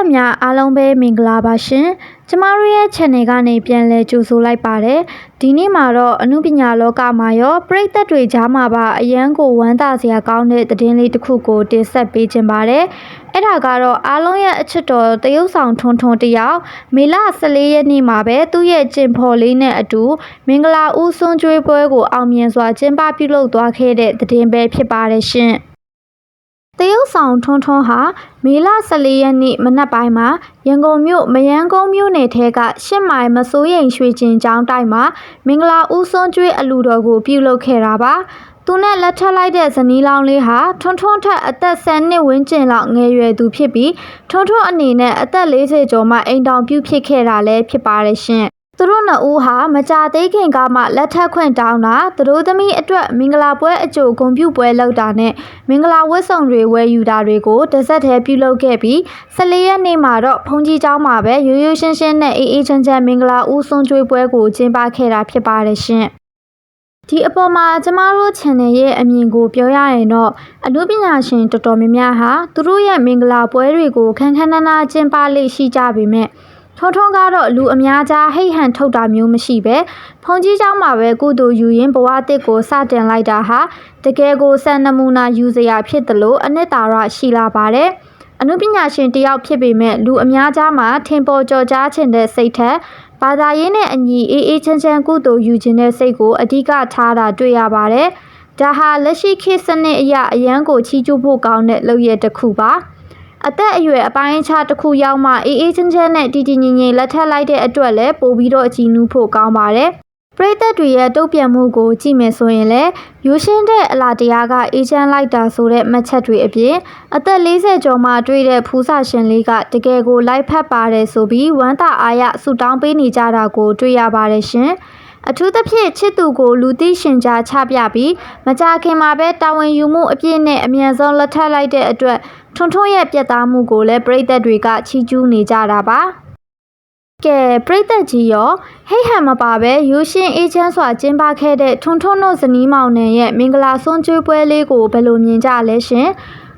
သက်များအားလုံးပဲမင်္ဂလာပါရှင်ကျမတို့ရဲ့ channel ကနေပြန်လည်ကြိုဆိုလိုက်ပါတယ်ဒီနေ့မှာတော့အမှုပညာလောကမှာရောပရိသတ်တွေကြားမှာပါအရန်ကိုဝမ်းသာစရာကောင်းတဲ့သတင်းလေးတစ်ခုကိုတင်ဆက်ပေးခြင်းပါတယ်အဲ့ဒါကတော့အားလုံးရဲ့အချစ်တော်တရုတ်ဆောင်ထွန်းထွန်းတယောက်မေလ14ရက်နေ့မှာပဲသူ့ရဲ့ကျင်ဖော်လေးနဲ့အတူမင်္ဂလာဦးစွန်ကျွေးပွဲကိုအောင်မြင်စွာကျင်းပပြုလုပ်သွားခဲ့တဲ့သတင်းပဲဖြစ်ပါတယ်ရှင်တရုတ်ဆောင်ထွန်းထွန်းဟာမေလ14ရက်နေ့မနက်ပိုင်းမှာရန်ကုန်မြို့မယန်းကုန်းမြို့နယ်ထဲက8မိုင်မစိုးရိမ်ရွှေကျင်ကျောင်းတိုက်မှာမင်္ဂလာဦးစွန်ကျွေးအလူတော်ကိုပြုလုပ်ခဲ့တာပါသူနဲ့လက်ထပ်လိုက်တဲ့ဇနီးလောင်းလေးဟာထွန်းထွန်းထက်အသက်10နှစ်ဝန်းကျင်လောက်ငယ်ရွယ်သူဖြစ်ပြီးထွန်းထွန်းအနေနဲ့အသက်40ကျော်မှအိမ်တောင်ပြုဖြစ်ခဲ့တာလည်းဖြစ်ပါတယ်ရှင်သူတို့နှစ်ဦးဟာမကြသေးခင်ကမှလက်ထပ်ခွင့်တောင်းတာသူတို့သမီးအတွက်မင်္ဂလာပွဲအကြိုဂုဏ်ပြုပွဲလုပ်တာနဲ့မင်္ဂလာဝတ်ဆောင်တွေဝယ်ယူတာတွေကိုတစ်ဆက်တည်းပြုလုပ်ခဲ့ပြီး14ရက်နေ့မှာတော့ဘုန်းကြီးကျောင်းမှာပဲရိုးရိုးရှင်းရှင်းနဲ့အေးအေးချမ်းချမ်းမင်္ဂလာဦးစွန်ကျွေးပွဲကိုကျင်းပခဲ့တာဖြစ်ပါတယ်ရှင်ဒီအပေါ်မှာကျမတို့ channel ရဲ့အမြင်ကိုပြောရရင်တော့အမှုပညာရှင်တော်တော်များများဟာသူတို့ရဲ့မင်္ဂလာပွဲတွေကိုခန်းခန်းနာနာကျင်းပလေးရှိကြပေမဲ့ထွန်းထွန်းကတော့လူအများကြားဟိတ်ဟန်ထုတ်တာမျိုးမရှိပဲဖုန်ကြီးเจ้าမှာပဲကုသိုလ်ယူရင်ဘဝတစ်ကိုစတင်လိုက်တာဟာတကယ်ကိုစံနမူနာယူစရာဖြစ်တယ်လို့အနှစ်သာရရှိလာပါတယ်အမှုပညာရှင်တယောက်ဖြစ်ပေမဲ့လူအများကြားမှာထင်ပေါ်ကျော်ကြားခြင်းတဲ့စိတ်ထက်ဘာသာရေးနဲ့အညီအေးအေးချမ်းချမ်းကုသိုလ်ယူခြင်းတဲ့စိတ်ကိုအဓိကထားတာတွေ့ရပါတယ်ဒါဟာလက်ရှိခေတ်စနစ်အရအရန်ကိုချီးကျူးဖို့ကောင်းတဲ့လုပ်ရတစ်ခုပါအသက်အရွယ်အပိုင်းအခြားတစ်ခုရောက်မှအေးအေးချမ်းချမ်းနဲ့တည်တည်ငြိမ်ငြိမ်လက်ထပ်လိုက်တဲ့အတွက်လည်းပို့ပြီးတော့အကြည်နူးဖို့ကောင်းပါတယ်ပရိသတ်တွေရဲ့တုံ့ပြန်မှုကိုကြည့်မယ်ဆိုရင်လည်းရိုးရှင်းတဲ့အလားတရားကအေးချမ်းလိုက်တာဆိုတဲ့မှတ်ချက်တွေအပြင်အသက်40ကျော်မှတွေ့တဲ့ဖူးစာရှင်လေးကတကယ်ကိုလိုက်ဖက်ပါတယ်ဆိုပြီးဝမ်းသာအားရဆူတောင်းပေးနေကြတာကိုတွေ့ရပါတယ်ရှင်အထူးသဖြင့်ချစ်သူကိုလူသိရှင်ကြားချပြပြီးမကြခင်မှာပဲတာဝန်ယူမှုအပြည့်နဲ့အမြန်ဆုံးလက်ထပ်လိုက်တဲ့အတွက်ထွန်းထွန်းရဲ့ပြတ်သားမှုကိုလည်းပရိသတ်တွေကချီးကျူးနေကြတာပါကဲပရိသတ်ကြီးရောဟိတ်ဟန်မပါပဲရိုးရှင်းအေးချမ်းစွာကျင်းပခဲ့တဲ့ထွန်းထွန်းတို့ဇနီးမောင်နှံရဲ့မင်္ဂလာစွန်ကျွေးပွဲလေးကိုဘယ်လိုမြင်ကြလဲရှင်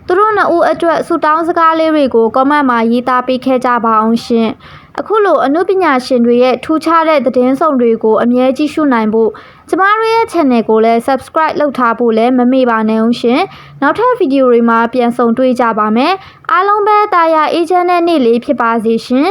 သူတို့နှစ်ဦးအတွက်ဆူတောင်းစကားလေးတွေကိုကွန်မန့်မှာရေးသားပေးခဲ့ကြပါအောင်ရှင်အခုလိုအမှုပညာရှင်တွေရဲ့ထူးခြားတဲ့သတင်းဆောင်တွေကိုအမြဲကြည့်ရှုနိုင်ဖို့ကျမတို့ရဲ့ channel ကိုလည်း subscribe လုပ်ထားဖို့လည်းမမေ့ပါနဲ့ဦးရှင်နောက်ထပ်ဗီဒီယိုတွေမှာပြန်ဆုံတွေ့ကြပါမယ်အားလုံးပဲတာယာအေးချမ်းတဲ့နေ့လေးဖြစ်ပါစေရှင်